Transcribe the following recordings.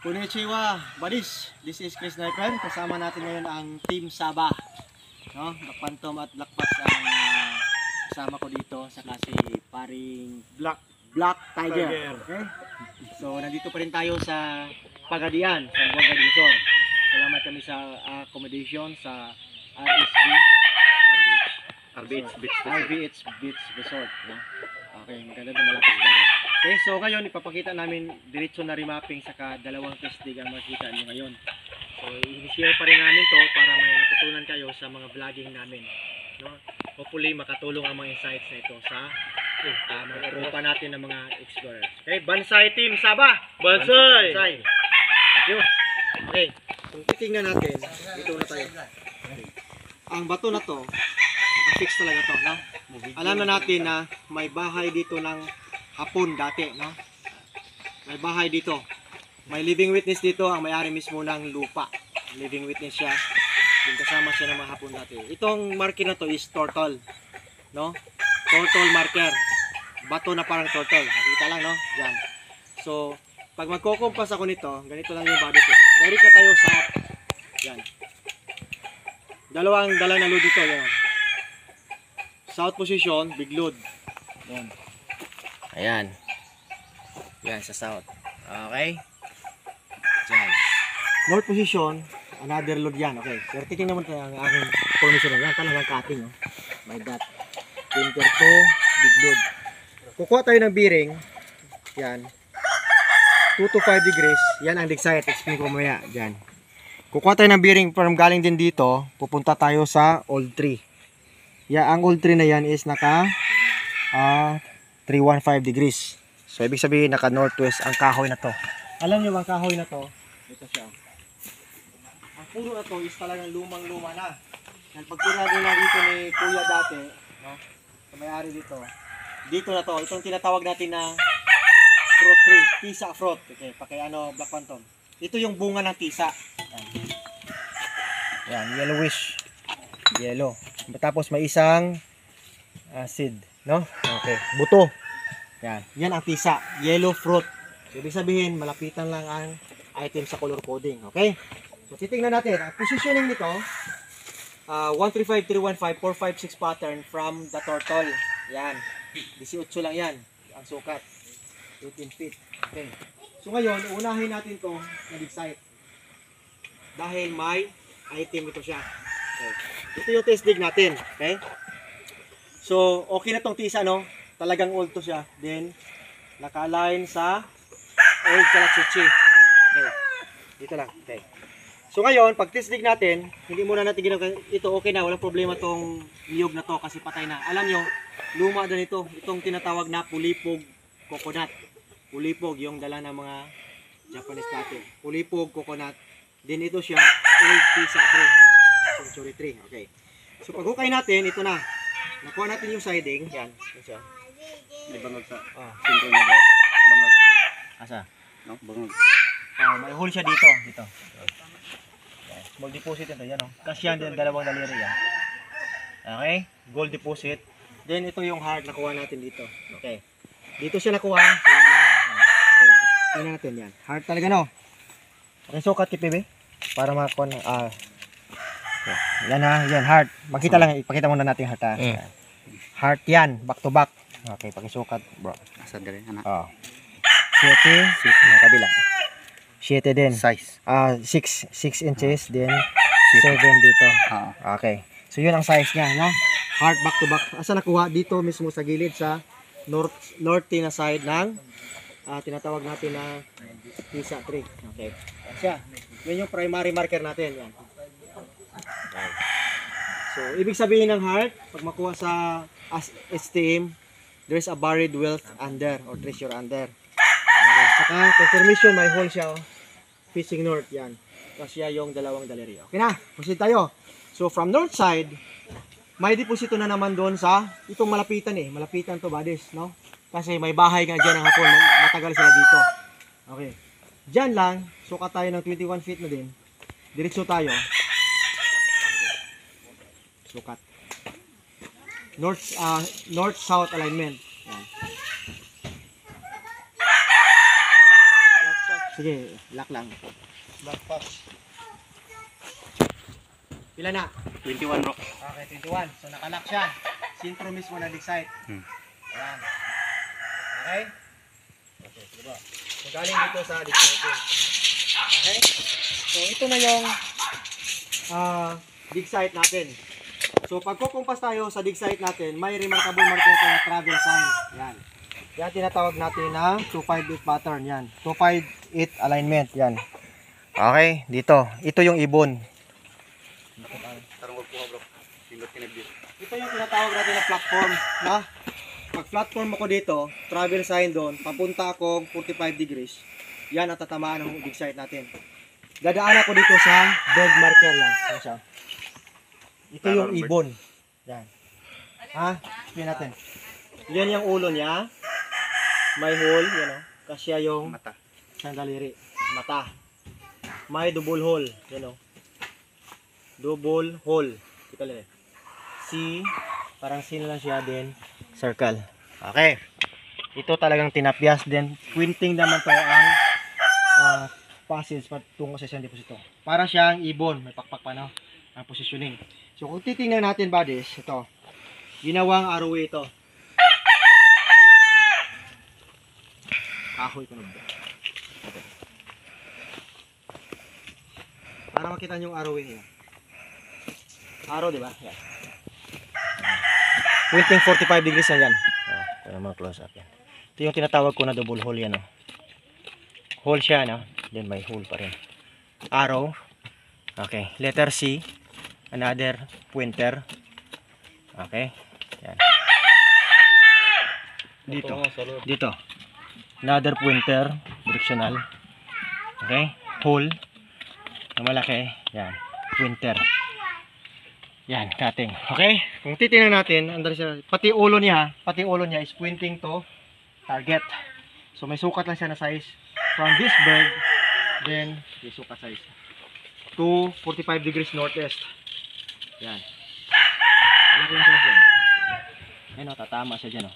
Konnichiwa, buddies. This is Chris Sniper. Kasama natin ngayon ang Team Saba. No? Black Phantom at Black Fox ang kasama ko dito. Saka si paring Black Tiger. Okay? So, nandito pa rin tayo sa Pagadian, sa Buanga del Sur. Salamat kami sa accommodation sa RBH Beach Resort. No? Okay, maganda na malapit dagat. Okay, so ngayon ipapakita namin diretso na remapping saka dalawang testig ang makikita nyo ngayon. So i-share pa rin namin to para may natutunan kayo sa mga vlogging namin. No? Hopefully makatulong ang mga insights na ito sa mga tropa natin ng mga explorers. Okay, Bansay Team Saba! Bansay! Thank you. Okay, kung titingnan natin, dito na tayo. Ang bato na to, fix talaga to, no? Alam na natin na may bahay dito ng Hapon dati, no? May bahay dito. May living witness dito, ang may-ari mismo ng lupa. Living witness siya. Yung kasama siya ng mga Hapon dati. Itong marker na to is turtle, no? Turtle marker. Bato na parang turtle. Nakita lang, no? Diyan. So, pag magkukumpas ako nito, ganito lang yung body ko. Direct na tayo sa yan. Dalawang dala na load dito, yan. South position, big load. Yan. Ayan. Yan sa south. Okay. Diyan. North position, another load yan. Okay. Pero titingnan mo tayo ang aking formation. Yan, talagang cutting. Oh. My dot. Pinter to, big load. Kukuha tayo ng bearing. Yan. 2 to 5 degrees. Yan ang dig site. Explain ko mamaya. Diyan. Kukuha tayo ng bearing from galing din dito. Pupunta tayo sa old tree. Yeah, ang old tree na yan is naka 315 degrees. So, ibig sabihin naka northwest ang kahoy na to. Alam nyo ba ang kahoy na to? Ito siya. Ang puno na to is talagang lumang-luma na. Pag pinagin na dito ni Kuya dati, no? Sa may-ari dito. Dito na to. Itong tinatawag natin na fruit tree. Tisa fruit. Okay, pakiano Black Phantom. Ito yung bunga ng tisa. Yan, yellowish. Yellow. Tapos may isang seed, no? Okay, buto. Yan, yan ang tisa, yellow fruit. So, ibig sabihin, malapitan lang ang item sa color coding, okay? So, titingnan natin, ang positioning nito, 135, 315, 456 pattern from the turtle. Yan, 18 lang yan, ang sukat. 18 feet, okay. So, ngayon, unahin natin to na dig site. Dahil may item ito siya. Okay. Ito yung test dig natin, okay? So, okay na tong tisa, no? Talagang old to siya. Then, naka-align sa old Kalaksuchi. Okay. Dito lang. Okay. So, ngayon, pag test dig natin, hindi muna natin ginawa. Ito okay na. Walang problema tong niyog na to kasi patay na. Alam nyo, luma din ito. Itong tinatawag na pulipog coconut. Pulipog, yung dala ng mga Japanese natin. Pulipog coconut. Then, ito siya, old tisa tree. Century tree. Okay. So, pag hukay natin, ito na. Nakuha natin yung siding. Yan. Yan siya. May bangag sa Simple na ba? Bangag. Asa? No? Bangag. May hole siya dito. Dito. Yan. Small deposit ito. Yan o. Kasi yan din. Dalawang daliri yan. Okay. Gold deposit. Then ito yung heart nakuha natin dito. Okay. Dito siya nakuha. Okay. Tingnan natin yan. Heart talaga no. Okay. Sukat kay PB. Para makakuha ng yan ha, yan heart. Makita lang, ipakita muna natin heart ha. Heart yan, back to back. Okay, pakisukat bro. Asa dere ana? 7 na kabila. 7 din. Size. 6 inches then 7 dito. Okay. So yun ang size niya, no? Heart back to back. Asa nakuha dito mismo sa gilid sa north na side ng tinatawag natin na tisa tree. Okay. Siya. Yun yung primary marker natin, yan. So, ibig sabihin ng heart, pag makuha sa STM, there's a buried wealth under or treasure under. Okay. Saka, confirmation, may hole siya, facing north, yan. Kasi siya yung dalawang daliri. Okay na, proceed tayo. So, from north side, may deposito na naman doon sa, itong malapitan malapitan to buddies, no? Kasi may bahay nga dyan ng Hapon, matagal sila dito. Okay. Dyan lang, sukat tayo ng 21 feet na din. Diretso tayo. Sukat. North-south alignment. Yan. Sige, lock lang. Lock pass. Pila na? 21 bro. Okay, 21. So nakalock siya. Sintro mismo na excite. Ayan. Okay? Okay, sige ba? So galing dito sa excite. Okay? So ito na yung dig site natin. So pag kukumpas tayo sa dig site natin, may remarkable marker tayo na travel sign. Yan. Yan tinatawag natin na 258 pattern. Yan. 258 alignment. Yan. Okay, dito. Ito yung ibon. Tarong wag po bro. Pindot kinabit. Ito yung tinatawag natin na platform. Na? Pag platform ako dito, travel sign doon, papunta akong 45 degrees. Yan ang tatamaan ng dig site natin. Dadaan ako dito sa bird marker lang. Yan siya. Ito yung ibon. Yan. Ha? Tingnan natin. Yan yung ulo niya. May hole. Yan o. Kasya yung Mata. sandaliri. Mata. May double hole. Yan o. Double hole. Kita lang eh. C. Parang C na lang siya. Then circle. Okay. Ito talagang tinapyas. Then quinting naman to ang passage patungo sa isang deposito. Para siyang ibon. May pakpak pa no? Ang positioning. So kung titingnan natin buddies, ito. Ginawang arrow ito. Kahoy ko na ba? Okay. Para makita nyo yung arrow niya. Arrow, di ba? Yan. Pointing 45 degrees na yan. Para mga close up yan. Ito yung tinatawag ko na double hole yan. Hole siya, no? Then may hole pa rin. Arrow. Okay. Letter C. Another pointer. Okay. Yan. Dito. Dito. Another pointer. Directional. Okay. Hole. Na malaki. Yan. Pointer. Yan. Cutting. Okay. Kung titingnan natin, pati ulo niya is pointing to target. So may sukat lang siya na size from this bird. Then, may sukat size to 45 degrees northeast. Yan. Wala lang siya dyan. Ayan o, tatama siya dyan o.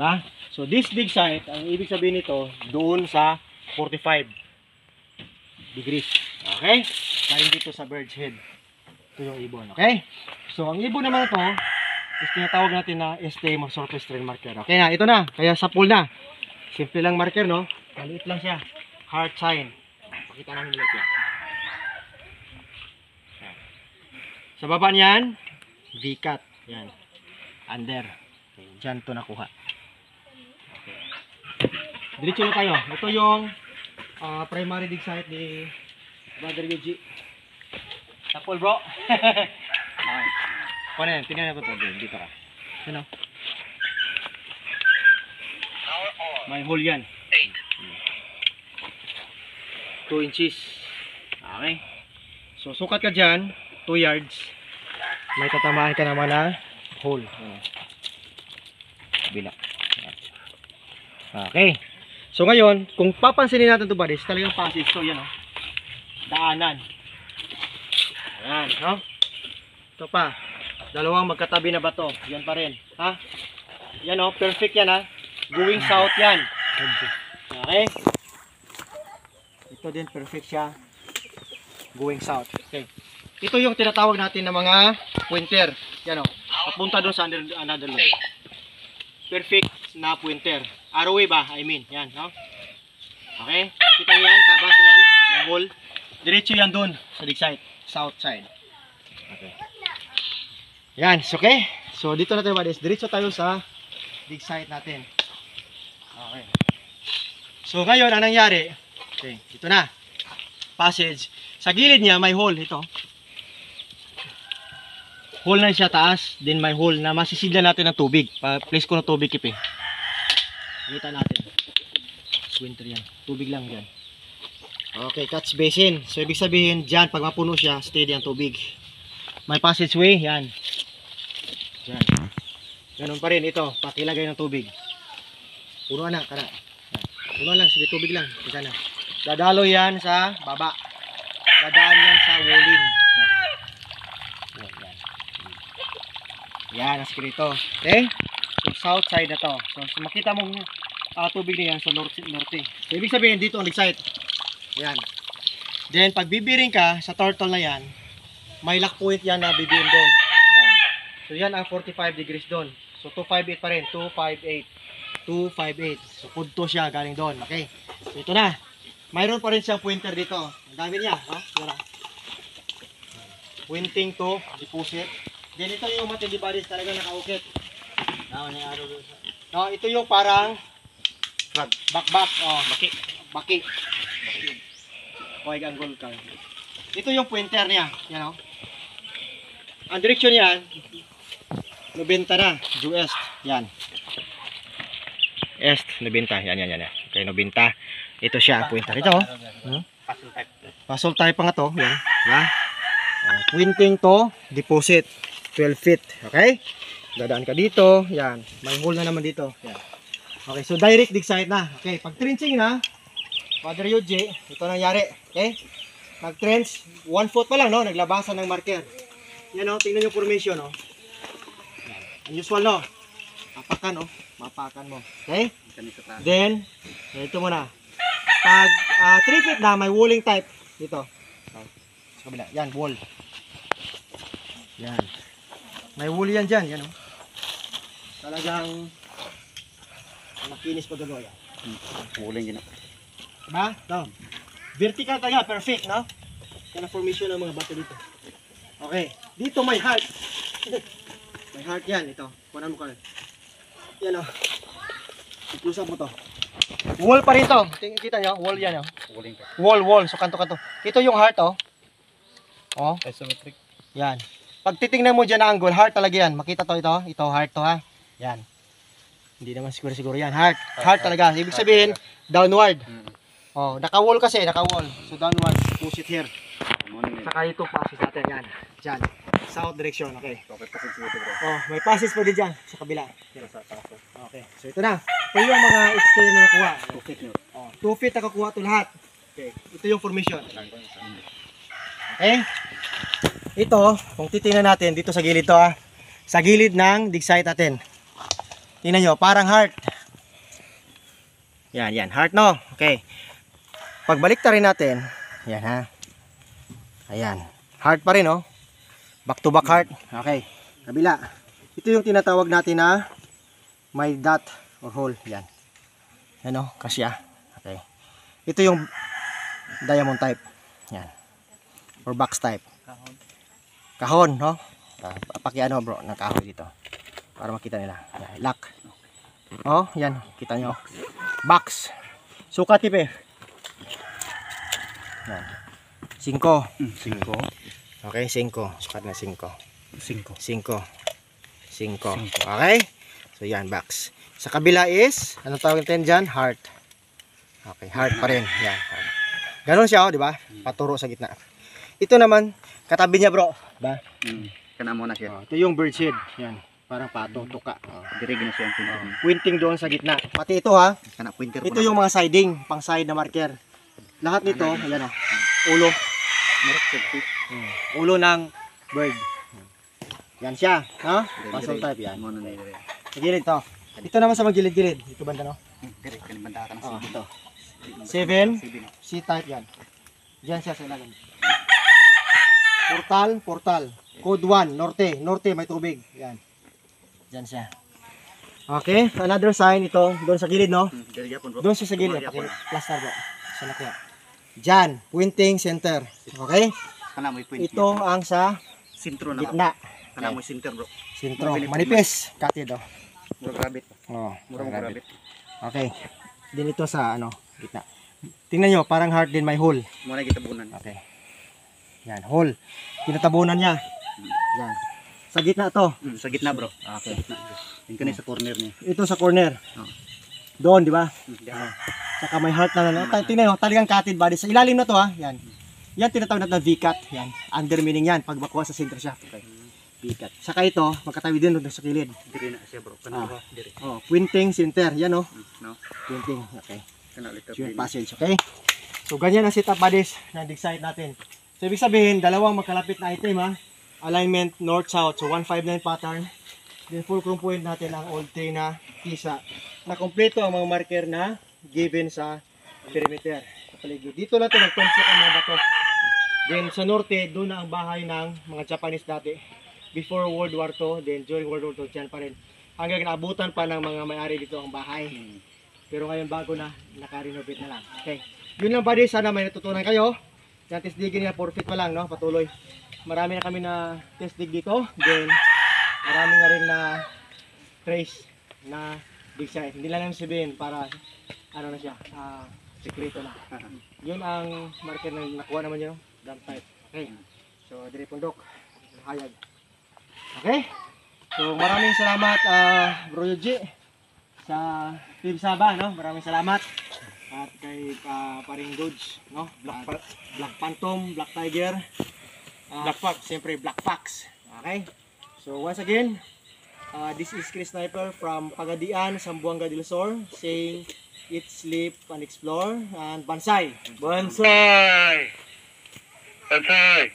Ba? So this dig site, ang ibig sabihin nito, doon sa 45 degrees. Okay? Kain dito sa bird's head. Ito yung ibon. Okay? So ang ibon naman ito, is tinatawag natin na ST surface trail marker. Okay na, ito na. Kaya sa pool na. Simple lang marker, no? Maliit lang siya. Heart sign. Pakita namin ulit yan. Sa baba niyan, V-cut. Yan. Under. Okay. Diyan to nakuha. Okay. Diretso na tayo. Ito yung primary dig site ni Brother Yuji. Tapol bro. Okay. Kung ano yan, tingnan ko ito. Dito ka. Ano? May hole yan. 2 inches. Okay. So, sukat ka dyan. 2 yards. May tatamaan ka naman na hole. Bila. Okay. So ngayon, kung papansinin natin ito buddies, talagang passage. So yan o. Daanan. Ayan. No? Ito pa. Dalawang magkatabi na bato. Yan pa rin. Ha? Yan o. Perfect yan ha. Going south yan. Okay. Ito din perfect siya. Going south. Okay. Ito yung tinatawag natin na mga pointer. Yan o. Papunta doon sa another line. Perfect na pointer. Arrowway ba? I mean. Yan. No? Okay. Kita nyo yan. Tabas yan. May hole. Diretso yan doon sa dig side. South side. Okay. Yan. Okay. So dito na tayo buddies. Diretso tayo sa dig side natin. Okay. So ngayon ang nangyari. Okay. Ito na. Passage. Sa gilid niya may hole. Ito. Hole na siya taas, then may hole na masisidlan natin ng tubig. Place ko ng tubig kipi. Kita natin. Winter yan. Tubig lang dyan. Okay, catch basin. So ibig sabihin dyan, pag mapuno siya, steady ang tubig. May passageway, yan. Dyan. Ganun pa rin ito, pakilagay ng tubig. Puno na, kana. Puno lang, sige tubig lang. Isa na. Dadalo yan sa baba. Dadaan yan sa walling. Yan, ang sikreto. Okay? So, south side na to. So makita mo tubig na yan sa norte. So, ibig sabihin, dito ang dig site. Ayan. Then, pag bibiring ka sa turtle na yan, may lock point yan na bibirin doon. Ayan. So, yan ang 45 degrees doon. So, 258 pa rin. 258. So, punto siya galing doon. Okay. So, ito na. Mayroon pa rin siyang pointer dito. Ang dami niya. No? Yara. Pointing to deposit. Then, ito yung matindi bodies talaga nakaukit. No, ito yung parang back. Oh, baki. Okay, angle ka. Ito yung pointer niya. Yan o. Ang direksyon yan, 90 na. Due east. Yan. East, 90. Yan. Okay, 90. Ito siya, pointer. Ito o. Puzzle type pa nga to. Yan. Yan. Pointing to deposit. 12 feet. Okay? Dadaan ka dito. Yan. May hole na naman dito. Yan. Okay, so direct dig site na. Okay, pag trenching na, Father UJ, ito nangyari. Okay? Mag-trench, 1 foot pa lang, no? Naglabasan ng marker. Yan, no? Tingnan yung formation, no? Unusual, no? Mapakan mo. Okay? Then, ito muna. Pag 3 feet na, may walling type. Dito. Sa kabila. Yan, wall. Yan. May wool yan dyan. Yan, no? Talagang makinis pa gano'n. Yan. Huling gina. Diba? No. Vertical talaga, perfect, no? Yan ang formation ng mga bato dito. Okay, dito may heart. May heart yan, ito. Kunan mo ka. Yan o. I-close up mo to. Wall pa rin to. Kita nyo, wall yan o. Huling ka. Wall. So kanto-kanto. Ito yung heart o. O. Isometric. Yan. Pag titingnan mo dyan na angle, heart talaga yan. Makita to ito. Ito, heart to ha. Yan. Hindi naman siguro yan. Heart talaga. Ibig sabihin, downward. Oh, naka-wall kasi, naka-wall. So downward, push it here. Saka ito passes natin, yan. Diyan. South direction, okay. Oh, may passes pa din dyan sa kabila. Okay, so ito na. Ito yung mga explain na nakuha. 2 feet. Oh, 2 feet nakakuha ito lahat. Okay, ito yung formation. Okay. Ito, kung titingnan natin dito sa gilid to ah. Sa gilid ng dig site natin. Tingnan nyo, parang heart. Yan, heart no. Okay. Pagbalik ta rin natin, yan ha. Ayan. Heart pa rin, oh. Back to back heart. Okay. Kabila. Ito yung tinatawag natin na may dot or hole. Yan. Yan, oh. Kasya. Okay. Ito yung diamond type. Yan. Or box type. Kahon, no? Pakiano, bro, ng kahoy dito. Para makita nila. Yan. Lock. Oh, yan. Kita nyo. Box. Sukat tip eh. Yan. 5. Okay, 5. Sukat na 5. 5. Okay? So yan, box. Sa kabila is, anong tawag natin dyan? Heart. Okay, heart pa rin. Yan, heart. Ganon siya, oh, di ba? Paturo sa gitna. Ito naman, katabi niya, bro. Diba? Kana mo na siya. Ito yung bird seed. Yan. Parang pato, tuka. Dirig na siya ang pinto. Pointing doon sa gitna. Pati ito ha. Kana pointer. Ito yung mga siding, pang side na marker. Lahat nito, ayan o. Ulo. Ulo ng bird. Yan siya. Ha? Puzzle type yan. Sa gilid to. Ito naman sa magilid-gilid. Ito banda no? Dirig, kanibanda ka na Oh, siya. ito. 7. C-type yan. Diyan siya sa ilalim. Portal. Code 1, norte. Norte, may tubig. Yan. Diyan siya. Okay, another sign ito. Doon sa gilid, no? Dirig yapon bro. Doon siya sa gilid. Plaster bro. Sa nakuha. Diyan, pointing center. Okay? Kana mo point. Ito ang sa Sintro na. gitna. Kana mo center bro. Sintro. Manipis. Katid, oh. Murag rabbit. Oh, Murag rabbit. okay. Din ito sa, gitna. Tingnan nyo, parang heart din may hole. Muna gitabunan. Okay. Yan, hole. Tinatabunan niya. Yan. Sa gitna to. Sa gitna bro. Okay. Yung kanina sa corner niya. Ito sa corner. Oh. Doon, di ba? Diyan. Saka may heart na ano. Tingnan nyo, talagang cutted body. Sa ilalim na to ha. Yan. Yan tinatawag natin na V-cut. Yan. Under meaning yan. Pag makuha sa center shaft. Okay. V-cut. Saka ito, magkatabi din doon sa kilid. Diri na siya bro. Kana ba? Diri. Oh, pointing center. Yan oh. No. Pointing. Okay. Kana ulit. Yung passage. Okay. So, ganyan ang setup bodies na dig site natin. So, ibig sabihin, dalawang magkalapit na item ha. Alignment north-south. So, 159 pattern. Then, full chrome point natin ang old tray na kisa. na kumpleto ang mga marker na given sa perimeter. Sa paligid. Dito na ito nagtumpok ang mga bato. Then sa norte, doon na ang bahay ng mga Japanese dati. Before World War II, then during World War II, dyan pa rin. Hanggang naabutan pa ng mga may-ari dito ang bahay. Pero ngayon bago na, naka-renovate na lang. Okay. Yun lang buddy, sana may natutunan kayo. Yan, test digging na 4 feet pa lang, no? Patuloy. Marami na kami na test dig dito. Then, marami na rin na trace na dig size. Hindi lang namin sabihin para, ano na siya, sekreto na. Yun ang marker na nakuha naman nyo. Dump type. Okay. So, dire pundok. Hayag. Okay. So, maraming salamat, Bro Yuji, sa Team Saba, no? Maraming salamat. At kay Paring Dodge, no? Black Phantom, Black Tiger, Black Fox, siyempre Black Fox. Okay? So once again, this is Chris Sniper from Pagadian, Zamboanga del Sur, saying eat, sleep, and explore, and Bansai! Bonsai! Bonsai!